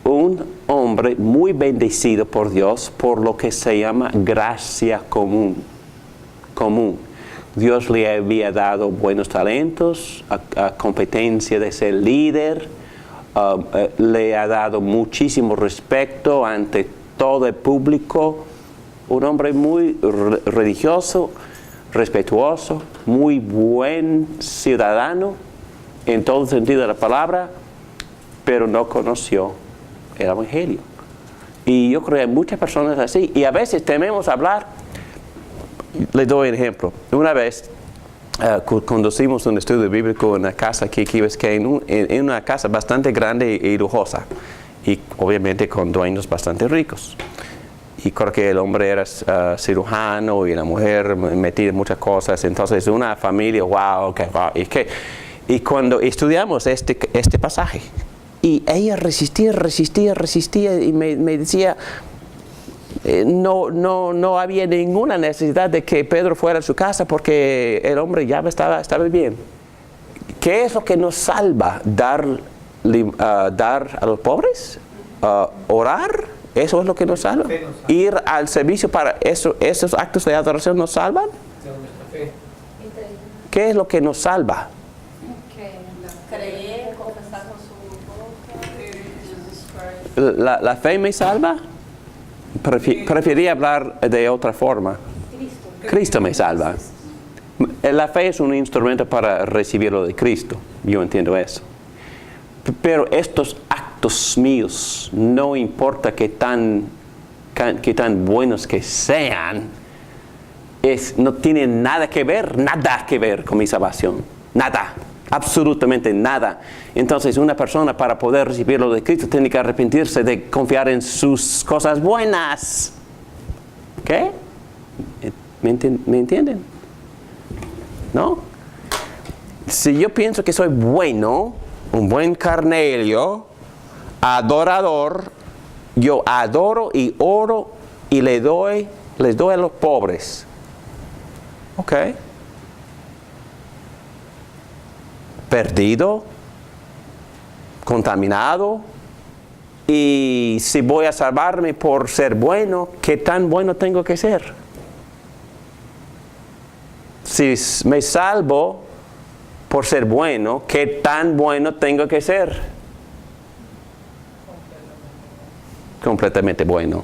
S1: un hombre muy bendecido por Dios por lo que se llama gracia común. Dios le había dado buenos talentos, competencia de ser líder, le ha dado muchísimo respeto ante todo el público, un hombre muy religioso, respetuoso, muy buen ciudadano en todo el sentido de la palabra, pero no conoció el Evangelio. Y yo creo que hay muchas personas así, y a veces tememos hablar. Les doy un ejemplo. Una vez conducimos un estudio bíblico en una casa aquí en una casa bastante grande y lujosa, y obviamente con dueños bastante ricos. Y creo que el hombre era cirujano y la mujer metida en muchas cosas. Entonces una familia, wow. Y cuando estudiamos este pasaje, y ella resistía y me decía, no había ninguna necesidad de que Pedro fuera a su casa porque el hombre ya estaba bien. ¿Qué es lo que nos salva? ¿Dar a los pobres? ¿Orar? ¿Eso es lo que nos salva? ¿Ir al servicio para esos actos de adoración nos salvan? ¿Qué es lo que nos salva?
S3: Creer, confesar con su boca.
S1: ¿La fe me salva? Prefería hablar de otra forma. Cristo me salva. La fe es un instrumento para recibir lo de Cristo. Yo entiendo eso. Pero estos actos míos, no importa qué tan buenos que sean, no tienen nada que ver con mi salvación. Nada. absolutamente nada. Entonces una persona para poder recibir lo de Cristo tiene que arrepentirse de confiar en sus cosas buenas. ¿Ok? ¿Me entienden? ¿No? Si yo pienso que soy bueno, un buen Cornelio, adorador, yo adoro y oro y les doy a los pobres. ¿Ok? Perdido, contaminado, y si voy a salvarme por ser bueno, ¿qué tan bueno tengo que ser? Si me salvo por ser bueno, ¿qué tan bueno tengo que ser? Completamente bueno.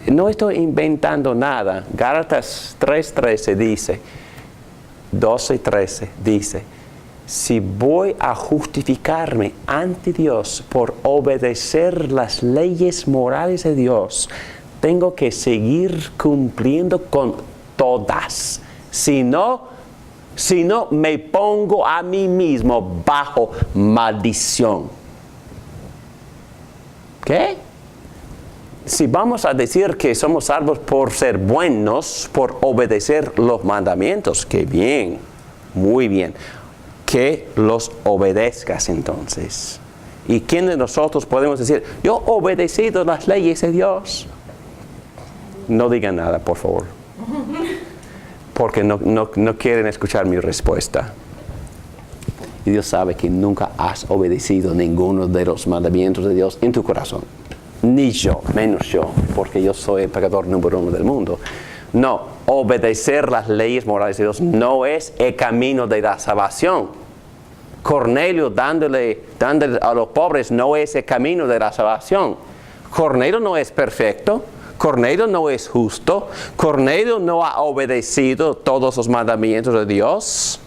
S1: No estoy inventando nada. Gálatas 3:13 dice, 12:13 dice, si voy a justificarme ante Dios por obedecer las leyes morales de Dios, tengo que seguir cumpliendo con todas. Si no, me pongo a mí mismo bajo maldición. ¿Qué? Si vamos a decir que somos salvos por ser buenos, por obedecer los mandamientos, qué bien, muy bien. Que los obedezcas entonces. ¿Y quién de nosotros podemos decir, yo he obedecido las leyes de Dios? No digan nada, por favor. Porque no quieren escuchar mi respuesta. Y Dios sabe que nunca has obedecido ninguno de los mandamientos de Dios en tu corazón. Ni yo, menos yo, porque yo soy el pecador número 1 del mundo. No, obedecer las leyes morales de Dios no es el camino de la salvación. Cornelio dándole a los pobres no es el camino de la salvación. Cornelio no es perfecto. Cornelio no es justo. Cornelio no ha obedecido todos los mandamientos de Dios.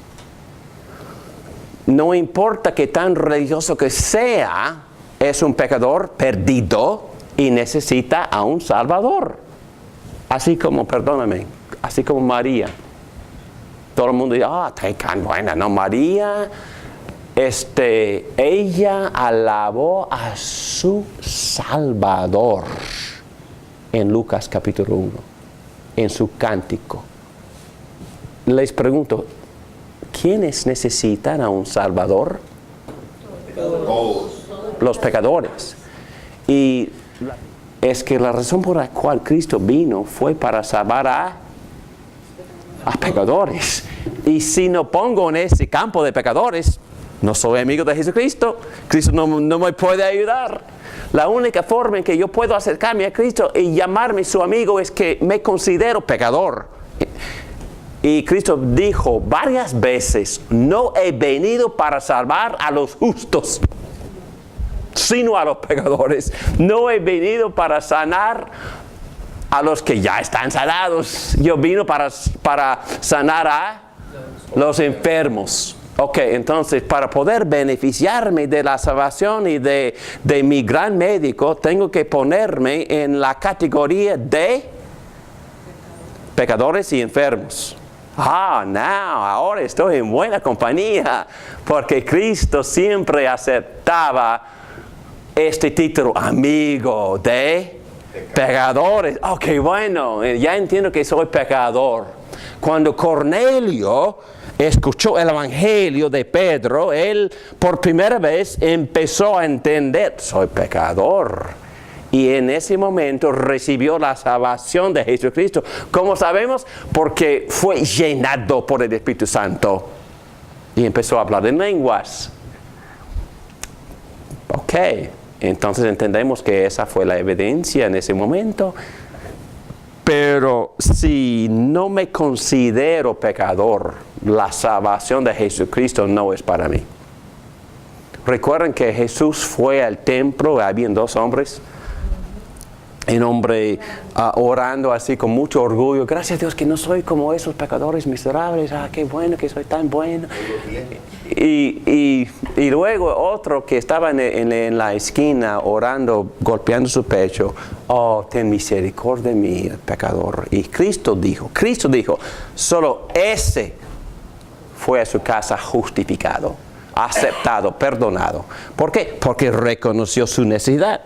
S1: No importa qué tan religioso que sea, es un pecador perdido y necesita a un Salvador. Así como María. Todo el mundo dice, tan buena, ¿no? María, ella alabó a su Salvador en Lucas capítulo 1, en su cántico. Les pregunto, ¿quiénes necesitan a un Salvador? Los pecadores. Y es que la razón por la cual Cristo vino fue para salvar a pecadores. Y si no pongo en ese campo de pecadores, no soy amigo de Jesucristo. Cristo no me puede ayudar. La única forma en que yo puedo acercarme a Cristo y llamarme su amigo es que me considero pecador. Y Cristo dijo varias veces, no he venido para salvar a los justos, sino a los pecadores. No he venido para sanar a los que ya están sanados. Yo vino para sanar a los enfermos. Ok, entonces para poder beneficiarme de la salvación y de mi gran médico, tengo que ponerme en la categoría de pecadores y enfermos. Ahora estoy en buena compañía, porque Cristo siempre aceptaba este título, amigo de pecadores. Ok, bueno, ya entiendo que soy pecador. Cuando Cornelio escuchó el evangelio de Pedro, él por primera vez empezó a entender, soy pecador. Y en ese momento recibió la salvación de Jesucristo. ¿Cómo sabemos? Porque fue llenado por el Espíritu Santo. Y empezó a hablar en lenguas. Ok, entonces entendemos que esa fue la evidencia en ese momento. Pero si no me considero pecador, la salvación de Jesucristo no es para mí. Recuerden que Jesús fue al templo, habían dos hombres. Un hombre orando así con mucho orgullo. Gracias a Dios que no soy como esos pecadores miserables. Qué bueno que soy tan bueno. Y luego otro que estaba en la esquina orando, golpeando su pecho. Ten misericordia de mí, pecador. Y Cristo dijo, solo ese fue a su casa justificado, aceptado, perdonado. ¿Por qué? Porque reconoció su necesidad.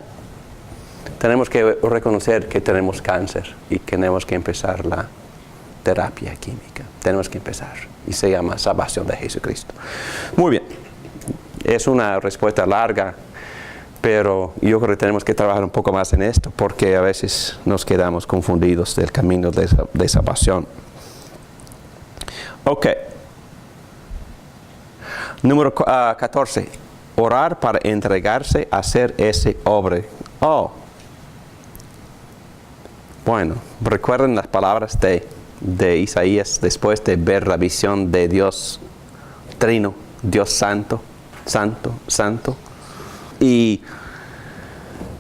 S1: Tenemos que reconocer que tenemos cáncer y tenemos que empezar la terapia química. Tenemos que empezar. Y se llama salvación de Jesucristo. Muy bien. Es una respuesta larga, pero yo creo que tenemos que trabajar un poco más en esto porque a veces nos quedamos confundidos del camino de salvación. Ok. Número 14. Orar para entregarse a hacer ese obra. Bueno, recuerden las palabras de Isaías después de ver la visión de Dios Trino, Dios Santo, Santo, Santo. Y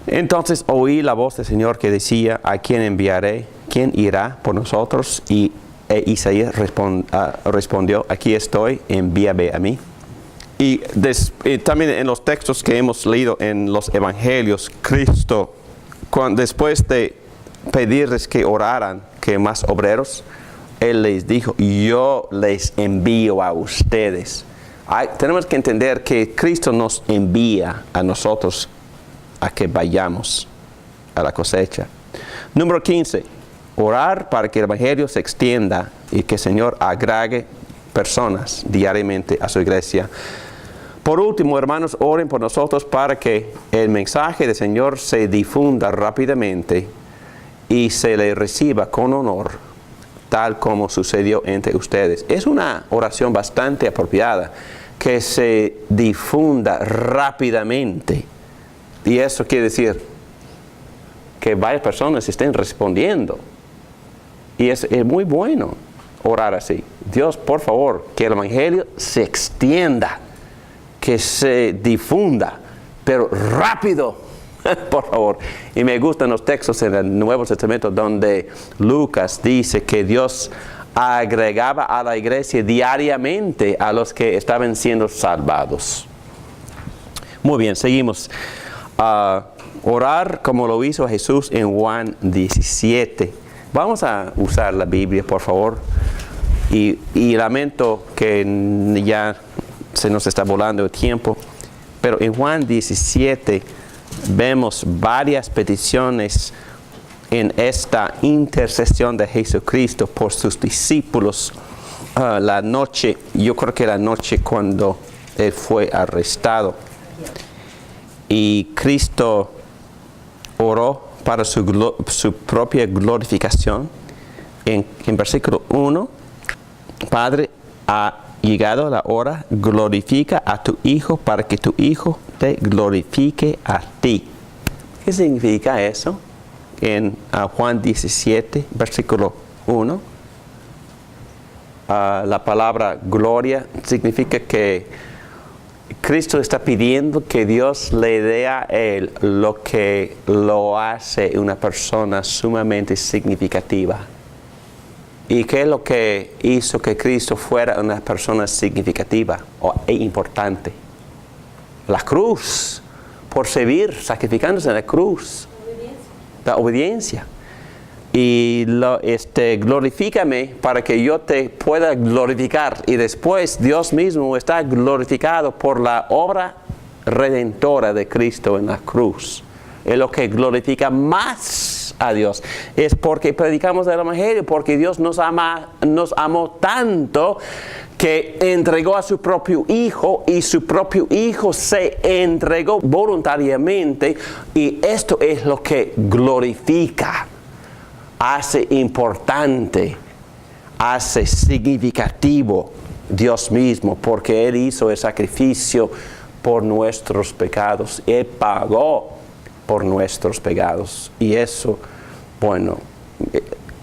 S1: entonces oí la voz del Señor que decía, ¿a quién enviaré? ¿Quién irá por nosotros? Y Isaías respondió, aquí estoy, envíame a mí. Y también en los textos que hemos leído en los evangelios, Cristo, después de pedirles que oraran, que más obreros, Él les dijo, yo les envío a ustedes. Tenemos que entender que Cristo nos envía a nosotros a que vayamos a la cosecha. Número 15. Orar para que el evangelio se extienda y que el Señor agregue personas diariamente a su iglesia. Por último, hermanos, oren por nosotros para que el mensaje del Señor se difunda rápidamente y se le reciba con honor, tal como sucedió entre ustedes. Es una oración bastante apropiada, que se difunda rápidamente. Y eso quiere decir que varias personas estén respondiendo. Y es muy bueno orar así. Dios, por favor, que el evangelio se extienda, que se difunda, pero rápido. Por favor. Y me gustan los textos en el Nuevo Testamento donde Lucas dice que Dios agregaba a la iglesia diariamente a los que estaban siendo salvados. Muy bien, seguimos. Orar como lo hizo Jesús en Juan 17. Vamos a usar la Biblia, por favor. Y lamento que ya se nos está volando el tiempo. Pero en Juan 17 vemos varias peticiones en esta intercesión de Jesucristo por sus discípulos. La noche, yo creo que la noche cuando Él fue arrestado. Y Cristo oró para su propia glorificación. En versículo 1, Padre, ha llegado la hora, glorifica a tu Hijo para que tu Hijo te glorifique a ti. ¿Qué significa eso? En Juan 17, versículo 1, la palabra gloria significa que Cristo está pidiendo que Dios le dé a Él lo que lo hace una persona sumamente significativa. ¿Y qué es lo que hizo que Cristo fuera una persona significativa e importante? La cruz, por servir, sacrificándose en la cruz. La obediencia. Y glorifícame para que yo te pueda glorificar. Y después Dios mismo está glorificado por la obra redentora de Cristo en la cruz. Es lo que glorifica más a Dios. Es porque predicamos el evangelio, porque Dios nos amó tanto que entregó a su propio Hijo, y su propio Hijo se entregó voluntariamente, y esto es lo que glorifica, hace importante, hace significativo Dios mismo, porque Él hizo el sacrificio por nuestros pecados, Él pagó por nuestros pecados, y eso, bueno,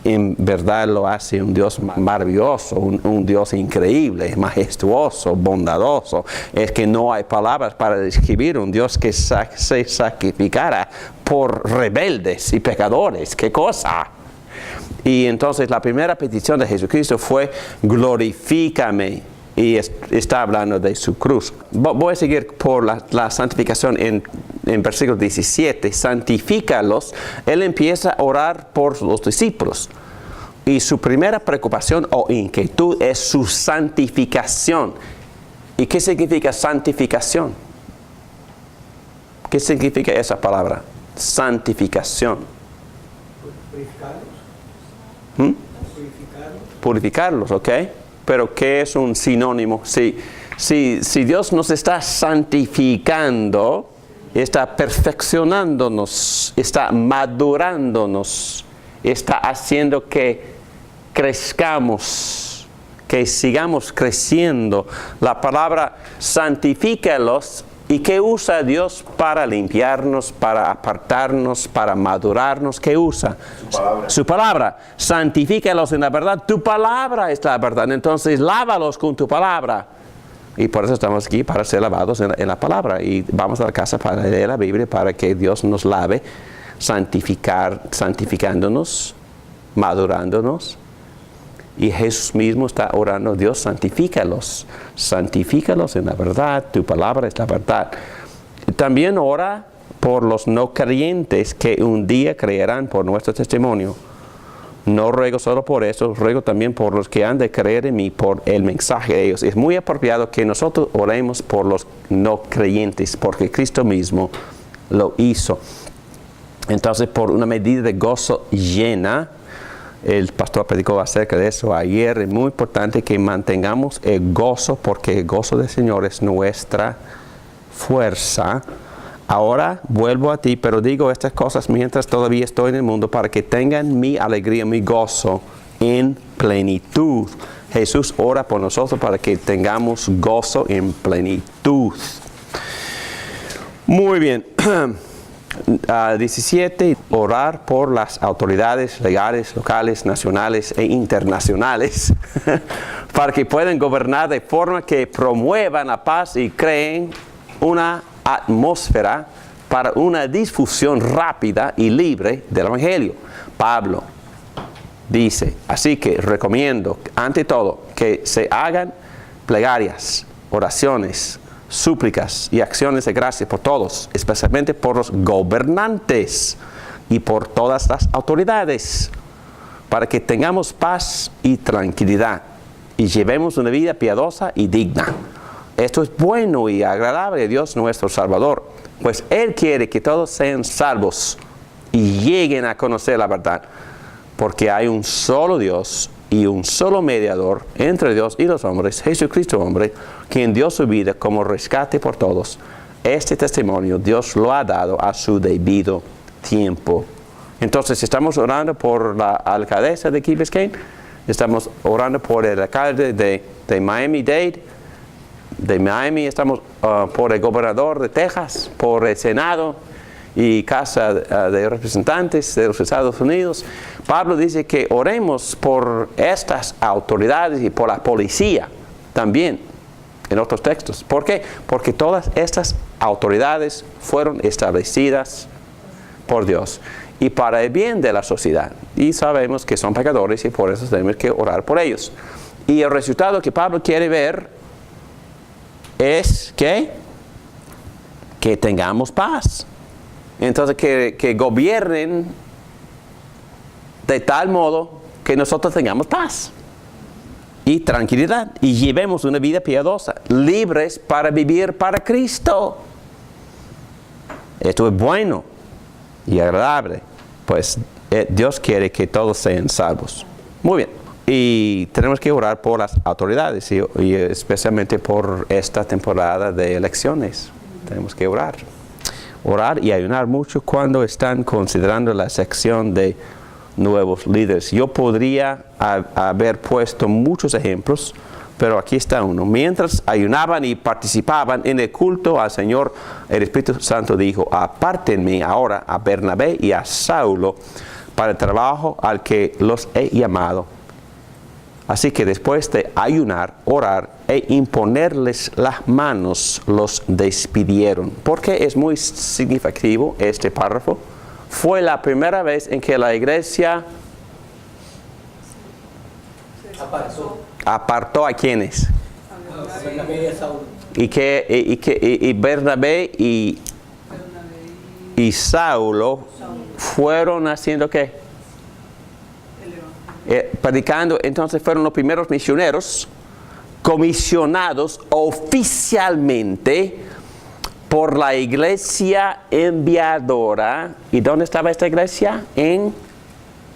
S1: en verdad lo hace un Dios maravilloso, un Dios increíble, majestuoso, bondadoso. Es que no hay palabras para describir un Dios que se sacrificara por rebeldes y pecadores. ¡Qué cosa! Y entonces la primera petición de Jesucristo fue, glorifícame. Y está hablando de su cruz. Voy a seguir por la santificación en versículo 17. Santifícalos. Él empieza a orar por los discípulos. Y su primera preocupación o inquietud es su santificación. ¿Y qué significa santificación? ¿Qué significa esa palabra? Santificación. Purificarlos, ¿ok? Pero ¿qué es un sinónimo? Si Dios nos está santificando, está perfeccionándonos, está madurándonos, está haciendo que crezcamos, que sigamos creciendo. La palabra santifícalos. ¿Y qué usa Dios para limpiarnos, para apartarnos, para madurarnos? ¿Qué usa?
S2: Su palabra.
S1: Su palabra. Santifícalos en la verdad. Tu palabra es la verdad. Entonces, lávalos con tu palabra. Y por eso estamos aquí, para ser lavados en la palabra. Y vamos a la casa para leer la Biblia, para que Dios nos lave, santificándonos, madurándonos. Y Jesús mismo está orando, Dios, santifícalos en la verdad, tu palabra es la verdad. También ora por los no creyentes que un día creerán por nuestro testimonio. No ruego solo por eso, ruego también por los que han de creer en mí, por el mensaje de ellos. Es muy apropiado que nosotros oremos por los no creyentes, porque Cristo mismo lo hizo. Entonces, por una medida de gozo llena, el pastor predicó acerca de eso ayer. Es muy importante que mantengamos el gozo, porque el gozo del Señor es nuestra fuerza. Ahora vuelvo a ti, pero digo estas cosas mientras todavía estoy en el mundo, para que tengan mi alegría, mi gozo en plenitud. Jesús ora por nosotros para que tengamos gozo en plenitud. Muy bien. 17, orar por las autoridades legales, locales, nacionales e internacionales para que puedan gobernar de forma que promuevan la paz y creen una atmósfera para una difusión rápida y libre del Evangelio. Pablo dice, así que recomiendo ante todo que se hagan plegarias, oraciones, súplicas y acciones de gracia por todos, especialmente por los gobernantes y por todas las autoridades, para que tengamos paz y tranquilidad y llevemos una vida piadosa y digna. Esto es bueno y agradable a Dios nuestro Salvador, pues Él quiere que todos sean salvos y lleguen a conocer la verdad, porque hay un solo Dios y un solo mediador entre Dios y los hombres, Jesucristo hombre, quien dio su vida como rescate por todos. Este testimonio Dios lo ha dado a su debido tiempo. Entonces estamos orando por la alcaldesa de Key Biscayne, estamos orando por el alcalde de Miami-Dade, de Miami, estamos por el gobernador de Texas, por el Senado y Casa de Representantes de los Estados Unidos. Pablo dice que oremos por estas autoridades y por la policía también, en otros textos. ¿Por qué? Porque todas estas autoridades fueron establecidas por Dios y para el bien de la sociedad. Y sabemos que son pecadores y por eso tenemos que orar por ellos. Y el resultado que Pablo quiere ver es que tengamos paz. Entonces, que gobiernen de tal modo que nosotros tengamos paz y tranquilidad y llevemos una vida piadosa, libres para vivir para Cristo. Esto es bueno y agradable, pues Dios quiere que todos sean salvos. Muy bien. Y tenemos que orar por las autoridades y especialmente por esta temporada de elecciones. Tenemos que orar y ayunar mucho cuando están considerando la sección de nuevos líderes. Yo podría haber puesto muchos ejemplos, pero aquí está uno. Mientras ayunaban y participaban en el culto al Señor, el Espíritu Santo dijo: apártenme ahora a Bernabé y a Saulo para el trabajo al que los he llamado. Así que después de ayunar, orar e imponerles las manos, los despidieron. ¿Por qué es muy significativo este párrafo? Fue la primera vez en que la iglesia apartó a quienes. Y Bernabé y Saulo fueron haciendo ¿qué? predicando. Entonces fueron los primeros misioneros comisionados oficialmente por la iglesia enviadora. ¿Y dónde estaba esta iglesia? En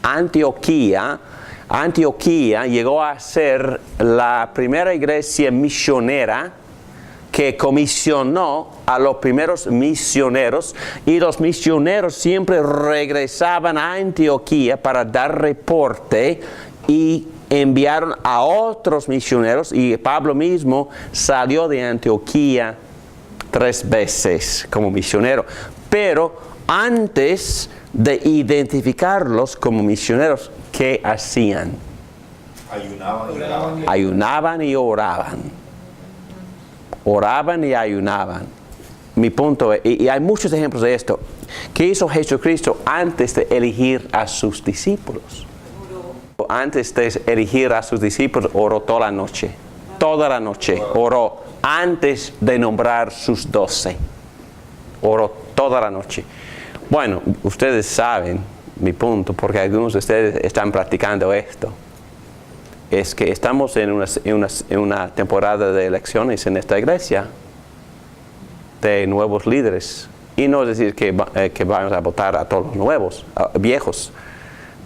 S1: Antioquía. Antioquía llegó a ser la primera iglesia misionera que comisionó a los primeros misioneros, y los misioneros siempre regresaban a Antioquía para dar reporte y enviaron a otros misioneros, y Pablo mismo salió de Antioquía 3 veces como misionero. Pero antes de identificarlos como misioneros, ¿qué hacían? Ayunaban y oraban. Oraban y ayunaban. Mi punto es, y hay muchos ejemplos de esto. ¿Qué hizo Jesucristo antes de elegir a sus discípulos? Antes de elegir a sus discípulos, oró toda la noche. Toda la noche oró antes de nombrar sus 12. Oró toda la noche. Bueno, ustedes saben mi punto, porque algunos de ustedes están practicando esto. Es que estamos en una temporada de elecciones en esta iglesia, de nuevos líderes. Y no es decir que vamos a votar a todos los nuevos, viejos,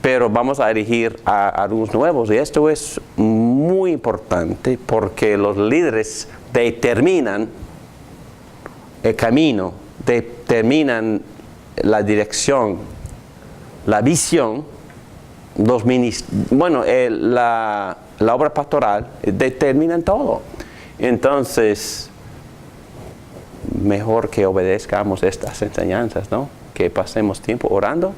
S1: pero vamos a elegir a algunos nuevos. Y esto es muy importante porque los líderes determinan el camino, determinan la dirección, la visión, la obra pastoral, determinan todo. Entonces, mejor que obedezcamos estas enseñanzas, ¿no? Que pasemos tiempo orando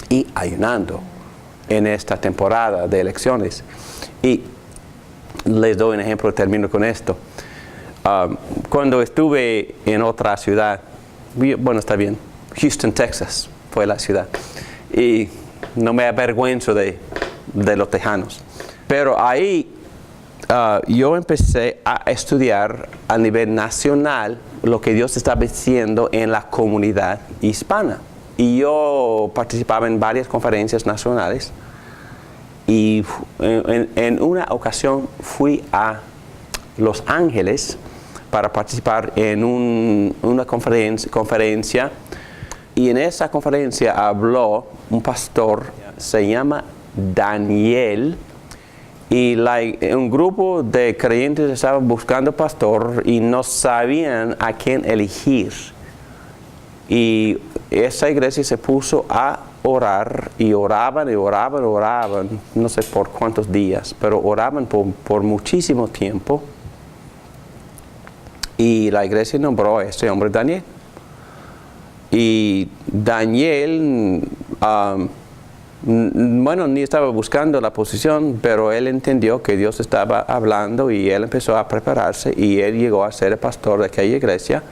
S1: y ayunando en esta temporada de elecciones. Y les doy un ejemplo, termino con esto. Cuando estuve en otra ciudad, bueno, está bien, Houston, Texas, fue la ciudad. Y no me avergüenzo de los tejanos. Pero ahí yo empecé a estudiar a nivel nacional lo que Dios estaba haciendo en la comunidad hispana. Y yo participaba en varias conferencias nacionales. Y en una ocasión fui a Los Ángeles para participar en una conferencia. Y en esa conferencia habló un pastor, se llama Daniel, y un grupo de creyentes estaban buscando pastor y no sabían a quién elegir. Y esa iglesia se puso a orar, y oraban y oraban y oraban, no sé por cuántos días, pero oraban por muchísimo tiempo. Y la iglesia nombró a este hombre Daniel. Y Daniel, ni estaba buscando la posición, pero él entendió que Dios estaba hablando y él empezó a prepararse y él llegó a ser el pastor de aquella iglesia.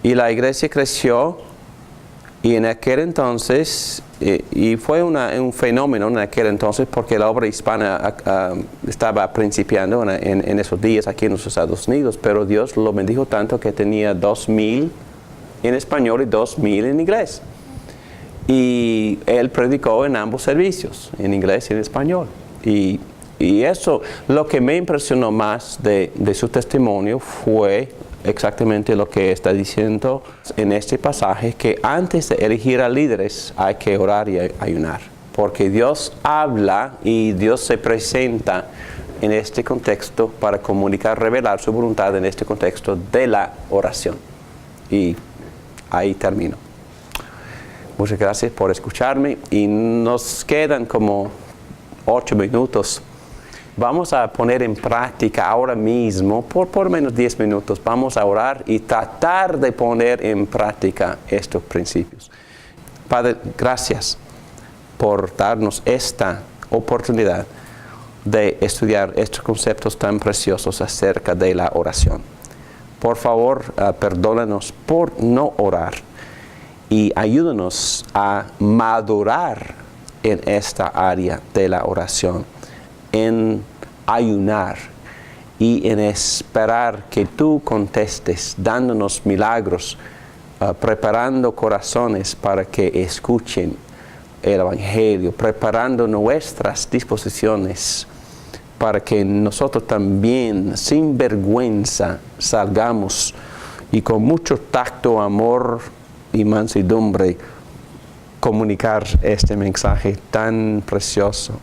S1: Y la iglesia creció, y en aquel entonces, y fue un fenómeno en aquel entonces porque la obra hispana estaba principiando en esos días aquí en los Estados Unidos, pero Dios lo bendijo tanto que tenía 2,000 en español y 2,000 en inglés. Y él predicó en ambos servicios, en inglés y en español. Y eso, lo que me impresionó más de su testimonio fue exactamente lo que está diciendo en este pasaje, que antes de elegir a líderes hay que orar y ayunar. Porque Dios habla y Dios se presenta en este contexto para comunicar, revelar su voluntad en este contexto de la oración. Y ahí termino. Muchas gracias por escucharme y nos quedan como 8 minutos. Vamos a poner en práctica ahora mismo, por menos 10 minutos, vamos a orar y tratar de poner en práctica estos principios. Padre, gracias por darnos esta oportunidad de estudiar estos conceptos tan preciosos acerca de la oración. Por favor, perdónanos por no orar y ayúdanos a madurar en esta área de la oración, en ayunar y en esperar que tú contestes, dándonos milagros, preparando corazones para que escuchen el Evangelio, preparando nuestras disposiciones para que nosotros también, sin vergüenza, salgamos y con mucho tacto, amor y mansedumbre comunicar este mensaje tan precioso.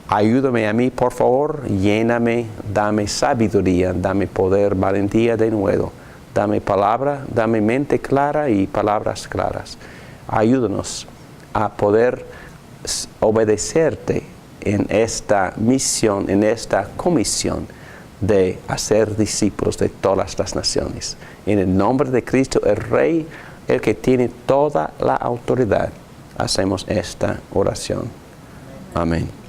S1: Ayúdame a mí, por favor, lléname, dame sabiduría, dame poder, valentía de nuevo. Dame palabra, dame mente clara y palabras claras. Ayúdanos a poder obedecerte en esta misión, en esta comisión de hacer discípulos de todas las naciones. En el nombre de Cristo, el Rey, el que tiene toda la autoridad, hacemos esta oración. Amén.